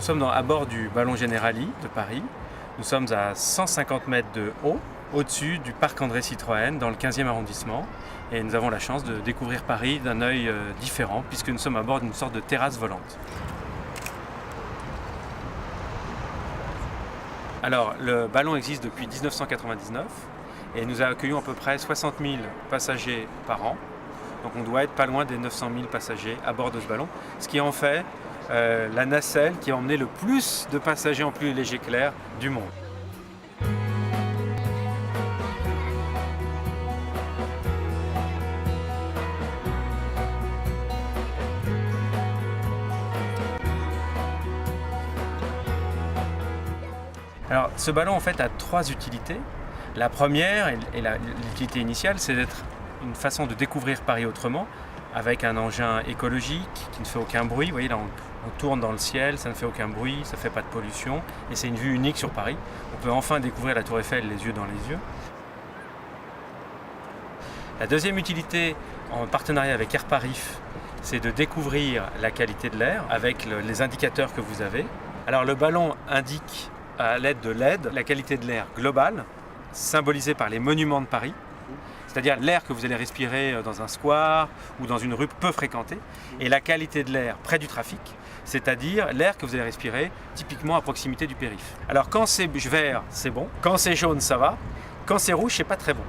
sommes à bord du Ballon Generali de Paris. Nous sommes à 150 mètres de haut, au-dessus du parc André Citroën, dans le 15e arrondissement. Et nous avons la chance de découvrir Paris d'un œil différent, puisque nous sommes à bord d'une sorte de terrasse volante. Alors, le ballon existe depuis 1999 et nous accueillons à peu près 60 000 passagers par an. Donc on doit être pas loin des 900 000 passagers à bord de ce ballon, ce qui en fait la nacelle qui a emmené le plus de passagers en plus léger que l'air du monde. Alors ce ballon en fait a trois utilités. La première et l'utilité initiale, c'est d'être une façon de découvrir Paris autrement, avec un engin écologique qui ne fait aucun bruit. Vous voyez là on tourne dans le ciel, ça ne fait aucun bruit, ça ne fait pas de pollution et c'est une vue unique sur Paris. On peut enfin découvrir la Tour Eiffel les yeux dans les yeux. La deuxième utilité en partenariat avec Air Paris, c'est de découvrir la qualité de l'air avec les indicateurs que vous avez. Alors le ballon indique à l'aide de LED la qualité de l'air globale, symbolisée par les monuments de Paris, c'est-à-dire l'air que vous allez respirer dans un square ou dans une rue peu fréquentée, et la qualité de l'air près du trafic, c'est-à-dire l'air que vous allez respirer typiquement à proximité du périph'. Alors quand c'est vert, c'est bon, quand c'est jaune, ça va, quand c'est rouge, c'est pas très bon.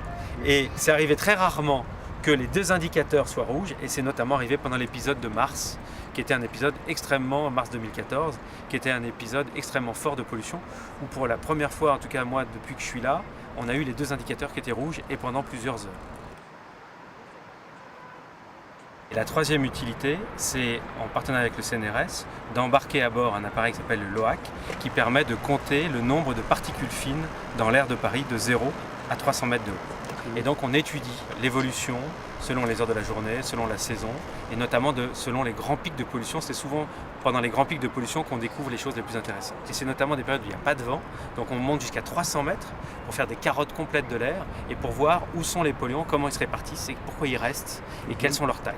Et c'est arrivé très rarement que les deux indicateurs soient rouges, et c'est notamment arrivé pendant l'épisode de mars, qui était un épisode extrêmement, mars 2014, qui était un épisode extrêmement fort de pollution, où pour la première fois, en tout cas moi depuis que je suis là, on a eu les deux indicateurs qui étaient rouges et pendant plusieurs heures. Et la troisième utilité, c'est en partenariat avec le CNRS, d'embarquer à bord un appareil qui s'appelle le LOAC, qui permet de compter le nombre de particules fines dans l'air de Paris de 0 à 300 mètres de haut. Et donc on étudie l'évolution selon les heures de la journée, selon la saison, et notamment selon les grands pics de pollution. C'est souvent pendant les grands pics de pollution qu'on découvre les choses les plus intéressantes. Et c'est notamment des périodes où il n'y a pas de vent, donc on monte jusqu'à 300 mètres pour faire des carottes complètes de l'air et pour voir où sont les polluants, comment ils se répartissent, et pourquoi ils restent et quelles sont leurs tailles.